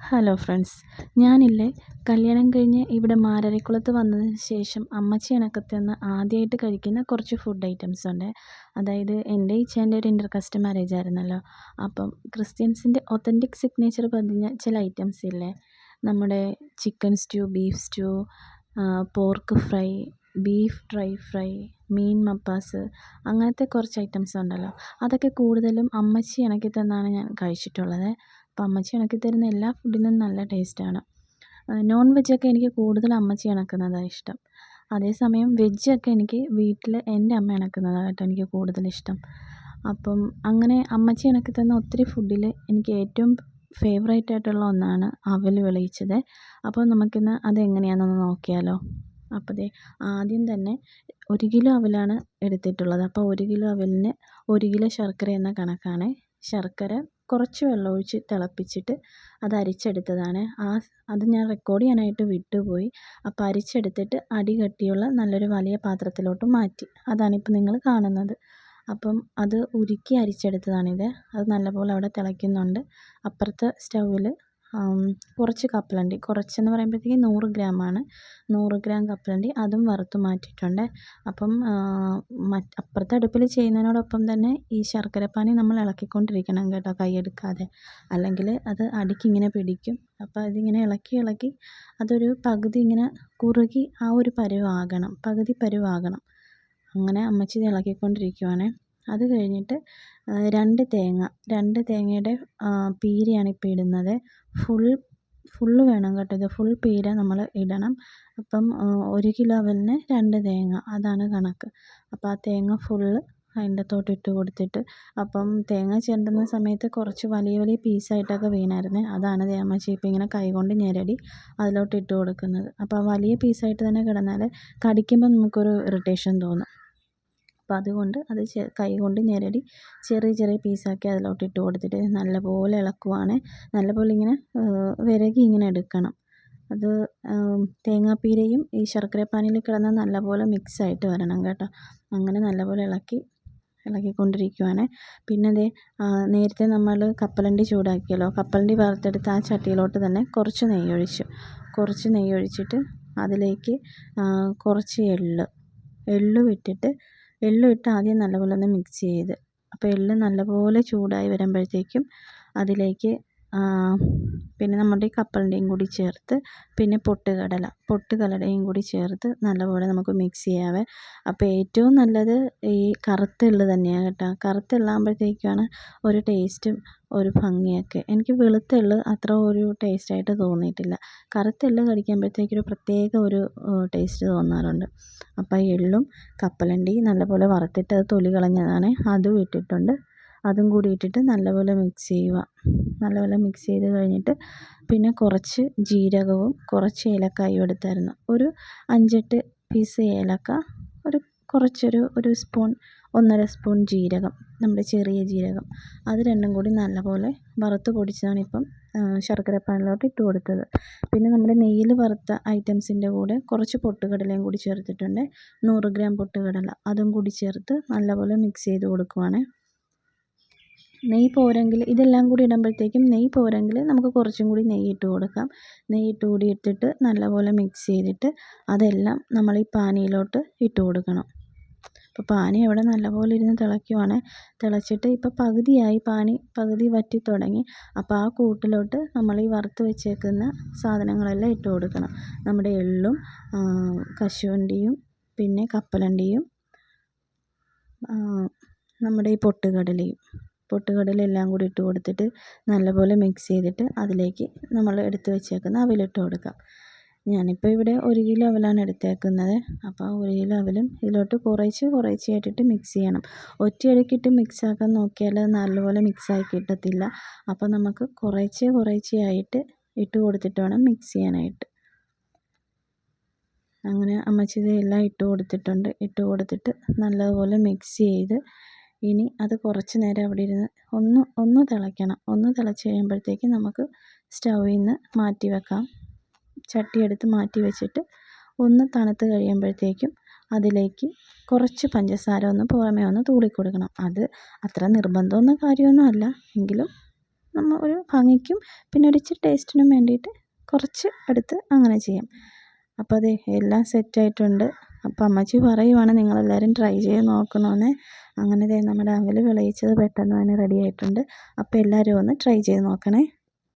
Hello friends, ഞാനില്ലേ കല്യാണം കഴിഞ്ഞ് ഇവിടെ മാരാരിക്കുളത്ത് വന്നതിന് ശേഷം അമ്മച്ചി എനക്ക് തന്ന് ആദ്യമായിട്ട് കഴിക്കുന്ന കുറച്ച് ഫുഡ് ഐറ്റംസ് ഉണ്ട്. അതായത് എൻ്റെ ഇച്ഛേൻ്റെ ഒരു ഇൻ്റർ കാസ്റ്റ് മാരേജ് ആയിരുന്നല്ലോ. അപ്പം ക്രിസ്ത്യൻസിൻ്റെ ഒത്തൻറ്റിക് സിഗ്നേച്ചർ പതിഞ്ഞ ചില ഐറ്റംസ് ഇല്ലേ, നമ്മുടെ chicken stew, beef stew, pork fry, beef dry fry, മീൻ മപ്പാസ്, അങ്ങനത്തെ കുറച്ച് ഐറ്റംസ് ഉണ്ടല്ലോ. അതൊക്കെ കൂടുതലും അമ്മച്ചി ഇണക്കി തന്നാണ് ഞാൻ കഴിച്ചിട്ടുള്ളത്. അപ്പം അമ്മച്ചി ഇണക്കി തരുന്ന എല്ലാ ഫുഡിനും നല്ല ടേസ്റ്റാണ്. നോൺ വെജൊക്കെ എനിക്ക് കൂടുതൽ അമ്മച്ചി ഇണക്കുന്നതാണ് ഇഷ്ടം. അതേസമയം വെജൊക്കെ എനിക്ക് വീട്ടിൽ എൻ്റെ അമ്മ ഇണക്കുന്നതാണ് കേട്ടോ എനിക്ക് കൂടുതലിഷ്ടം. അപ്പം അങ്ങനെ അമ്മച്ചി ഇണക്കി തന്ന ഒത്തിരി ഫുഡിൽ എനിക്ക് ഏറ്റവും ഫേവറേറ്റ് ആയിട്ടുള്ള ഒന്നാണ് അവൽ വിളയിച്ചത്. അപ്പോൾ നമുക്കിന്ന് അതെങ്ങനെയാണെന്നൊന്ന് നോക്കിയാലോ. അപ്പോൾ ദേ ആദ്യം തന്നെ 1 കിലോ അവലാണ് എടുത്തിട്ടുള്ളത്. അപ്പോൾ 1 കിലോ അവലിന് 1 കിലോ ശർക്കര എന്ന കണക്കാണ്. ശർക്കര കുറച്ച് വെള്ളമൊഴിച്ച് തിളപ്പിച്ചിട്ട് അത് അരിച്ചെടുത്തതാണ്. അത് ഞാൻ റെക്കോർഡ് ചെയ്യാനായിട്ട് വിട്ടുപോയി. അപ്പോൾ അരിച്ചെടുത്തിട്ട് അടി കട്ടിയുള്ള നല്ലൊരു വലിയ പാത്രത്തിലോട്ട് മാറ്റി. അതാണിപ്പോൾ നിങ്ങൾ കാണുന്നത്. അപ്പം അത് ഉരുക്കി അരിച്ചെടുത്തതാണിത്. അത് നല്ലപോലെ അവിടെ തിളയ്ക്കുന്നുണ്ട്. അപ്പുറത്തെ സ്റ്റൗവിൽ കുറച്ച് കപ്പലണ്ടി, കുറച്ചെന്ന് പറയുമ്പോഴത്തേക്ക് 100 ഗ്രാമാണ്. 100 ഗ്രാം കപ്പലണ്ടി അതും വറുത്ത് മാറ്റിയിട്ടുണ്ട്. അപ്പം അപ്പുറത്തെ അടുപ്പിൽ ചെയ്യുന്നതിനോടൊപ്പം തന്നെ ഈ ശർക്കരപ്പാനി നമ്മൾ ഇളക്കിക്കൊണ്ടിരിക്കണം കേട്ടോ, കൈയെടുക്കാതെ. അല്ലെങ്കിൽ അത് അടിക്കിങ്ങനെ പിടിക്കും. അപ്പോൾ അതിങ്ങനെ ഇളക്കി അതൊരു പകുതി ഇങ്ങനെ കുറുകി ആ ഒരു പരുവാകണം, പകുതി പരുവാകണം. അങ്ങനെ അമ്മച്ചി ഇത് ഇളക്കിക്കൊണ്ടിരിക്കുവാണ്. അത് കഴിഞ്ഞിട്ട് 2 തേങ്ങയുടെ പീരയാണ് ഇപ്പോൾ ഇടുന്നത്. ഫുള്ള് വേണം കേട്ടോ, ഇത് ഫുൾ പീര നമ്മൾ ഇടണം. അപ്പം 1 കിലോ അവലിന് 2 തേങ്ങ, അതാണ് കണക്ക്. അപ്പോൾ ആ തേങ്ങ ഫുള്ള് അതിൻ്റെ അകത്തോട്ട് ഇട്ട് കൊടുത്തിട്ട്, അപ്പം തേങ്ങ ചിരണ്ടുന്ന സമയത്ത് കുറച്ച് വലിയ വലിയ പീസായിട്ടൊക്കെ വീണായിരുന്നേ. അതാണ് അമ്മച്ചി ഇപ്പോൾ ഇങ്ങനെ കൈകൊണ്ട് ഞെരടി അതിലോട്ട് ഇട്ട് കൊടുക്കുന്നത്. അപ്പോൾ ആ വലിയ പീസായിട്ട് തന്നെ കിടന്നാൽ കടിക്കുമ്പോൾ നമുക്കൊരു ഇറിറ്റേഷൻ തോന്നും. അപ്പോൾ അതുകൊണ്ട് അത് കൈകൊണ്ട് ഞെരടി ചെറിയ പീസാക്കി അതിലോട്ട് ഇട്ട് കൊടുത്തിട്ട് നല്ലപോലെ ഇളക്കുവാണ്. നല്ലപോലെ ഇങ്ങനെ വിരകി ഇങ്ങനെ എടുക്കണം. അത് തേങ്ങാപ്പീരയും ഈ ശർക്കരപ്പാനിയിൽ കിടന്ന് നല്ലപോലെ മിക്സായിട്ട് വരണം കേട്ടോ. അങ്ങനെ നല്ലപോലെ ഇളക്കിക്കൊണ്ടിരിക്കുവാണ്. പിന്നെ നേരത്തെ നമ്മൾ കപ്പലണ്ടി ചൂടാക്കിയല്ലോ, കപ്പലണ്ടി വറുത്തെടുത്ത് ആ ചട്ടിയിലോട്ട് തന്നെ കുറച്ച് നെയ്യൊഴിച്ചിട്ട് അതിലേക്ക് കുറച്ച് എള്ളും ഇട്ട് ആദ്യം നല്ലപോലെ ഒന്ന് മിക്സ് ചെയ്ത്, അപ്പോൾ എള്ള് നല്ലപോലെ ചൂടായി വരുമ്പോഴത്തേക്കും അതിലേക്ക് പിന്നെ നമ്മുടെ ഈ കപ്പലണ്ടിയും കൂടി ചേർത്ത്, പിന്നെ പൊട്ടുകടലയും കൂടി ചേർത്ത് നല്ലപോലെ നമുക്ക് മിക്സ് ചെയ്യാവേ. അപ്പോൾ ഏറ്റവും നല്ലത് ഈ കറുത്ത എള്ള് തന്നെയാണ് കേട്ടോ. കറുത്ത എള്ളാകുമ്പോഴത്തേക്കാണ് ഒരു ടേസ്റ്റും ഒരു ഭംഗിയൊക്കെ. എനിക്ക് വെളുത്ത എള്ള് അത്ര ഒരു ടേസ്റ്റായിട്ട് തോന്നിയിട്ടില്ല. കറുത്ത എള്ള് കടിക്കുമ്പോഴത്തേക്കൊരു പ്രത്യേക ഒരു ടേസ്റ്റ് തോന്നാറുണ്ട്. അപ്പോൾ എള്ളും കപ്പലണ്ടി നല്ലപോലെ വറുത്തിട്ട് അത് തൊലി കളഞ്ഞതാണ്, അതും ഇട്ടിട്ടുണ്ട്. അതും കൂടി ഇട്ടിട്ട് നല്ലപോലെ മിക്സ് ചെയ്യുക. നല്ലപോലെ മിക്സ് ചെയ്ത് കഴിഞ്ഞിട്ട് പിന്നെ കുറച്ച് ജീരകവും കുറച്ച് ഏലക്കായും എടുത്തായിരുന്നു. ഒരു 5-8 പീസ് ഏലക്ക, ഒരു സ്പൂൺ 1.5 സ്പൂൺ ജീരകം, നമ്മുടെ ചെറിയ ജീരകം, അത് രണ്ടും കൂടി നല്ലപോലെ വറുത്ത് പൊടിച്ചതാണ് ഇപ്പം ശർക്കരപ്പാനിലോട്ട് ഇട്ട് കൊടുത്തത്. പിന്നെ നമ്മുടെ നെയ്യിൽ വറുത്ത ഐറ്റംസിൻ്റെ കൂടെ കുറച്ച് പൊട്ടുകടലയും കൂടി ചേർത്തിട്ടുണ്ട്. 100 ഗ്രാം പൊട്ടുകടല അതും കൂടി ചേർത്ത് നല്ലപോലെ മിക്സ് ചെയ്ത് കൊടുക്കുവാണ്. നെയ്യ് പോരെങ്കിൽ ഇതെല്ലാം കൂടി ഇടുമ്പോഴത്തേക്കും നെയ്യ് പോരെങ്കിൽ നമുക്ക് കുറച്ചും കൂടി നെയ്യ് ഇട്ട് കൊടുക്കാം. നെയ്യ് കൂടി ഇട്ടിട്ട് നല്ലപോലെ മിക്സ് ചെയ്തിട്ട് അതെല്ലാം നമ്മൾ ഈ പാനിയിലോട്ട് ഇട്ട് കൊടുക്കണം. അപ്പോൾ പാനി അവിടെ നല്ലപോലെ ഇരുന്ന് തിളയ്ക്കുവാണ്. തിളച്ചിട്ട് ഇപ്പോൾ പകുതിയായി, പകുതി വറ്റി തുടങ്ങി. അപ്പോൾ ആ കൂട്ടിലോട്ട് നമ്മൾ ഈ വറുത്ത് വെച്ചേക്കുന്ന സാധനങ്ങളെല്ലാം ഇട്ട് കൊടുക്കണം. നമ്മുടെ എള്ളും കശുവണ്ടിയും പിന്നെ കപ്പലണ്ടിയും നമ്മുടെ ഈ പൊട്ടുകടല എല്ലാം കൂടി ഇട്ട് കൊടുത്തിട്ട് നല്ലപോലെ മിക്സ് ചെയ്തിട്ട് അതിലേക്ക് നമ്മൾ എടുത്ത് വെച്ചേക്കുന്ന അവലിട്ട് കൊടുക്കാം. ഞാനിപ്പോൾ ഇവിടെ 1 കിലോ അവലാണ് എടുത്തേക്കുന്നത്. അപ്പോൾ 1 കിലോ അവലും ഇതിലോട്ട് കുറേശ്ശെയായിട്ടിട്ട് മിക്സ് ചെയ്യണം. ഒറ്റയടിക്കിട്ട് മിക്സാക്കാൻ നോക്കിയാൽ നല്ലപോലെ മിക്സായി കിട്ടത്തില്ല. അപ്പോൾ നമുക്ക് കുറേശ്ശെയായിട്ട് ഇട്ട് കൊടുത്തിട്ട് വേണം മിക്സ് ചെയ്യാനായിട്ട്. അങ്ങനെ അമ്മച്ചി ഇതെല്ലാം ഇട്ട് കൊടുത്തിട്ട് നല്ലപോലെ മിക്സ് ചെയ്ത് ഇനി അത് കുറച്ച് നേരം അവിടെ ഇരുന്ന് ഒന്ന് തിളയ്ക്കണം. ഒന്ന് തിളച്ച് കഴിയുമ്പോഴത്തേക്കും നമുക്ക് സ്റ്റൗവിൽ നിന്ന് മാറ്റി വെക്കാം. ചട്ടി എടുത്ത് മാറ്റി വെച്ചിട്ട് ഒന്ന് തണുത്ത് കഴിയുമ്പോഴത്തേക്കും അതിലേക്ക് കുറച്ച് പഞ്ചസാര പുറമേ ഒന്ന് തൂളി കൊടുക്കണം. അത് അത്ര നിർബന്ധമൊന്നും കാര്യമൊന്നും അല്ല, എങ്കിലും നമ്മൾ ഒരു ഭംഗിക്കും പിന്നെ ഒരു ഇച്ചിരി ടേസ്റ്റിനും വേണ്ടിയിട്ട് കുറച്ച് എടുത്ത് അങ്ങനെ ചെയ്യാം. അപ്പോൾ അതെ എല്ലാം സെറ്റായിട്ടുണ്ട്. അപ്പോൾ അമ്മച്ചി പറയുവാണ് നിങ്ങളെല്ലാവരും ട്രൈ ചെയ്ത് നോക്കണമെന്ന്. അങ്ങനെ ദേ നമ്മുടെ അവൽ വിളയിച്ചത് പെട്ടെന്ന് തന്നെ റെഡി ആയിട്ടുണ്ട്. അപ്പോൾ എല്ലാവരും ഒന്ന് ട്രൈ ചെയ്ത് നോക്കണേ.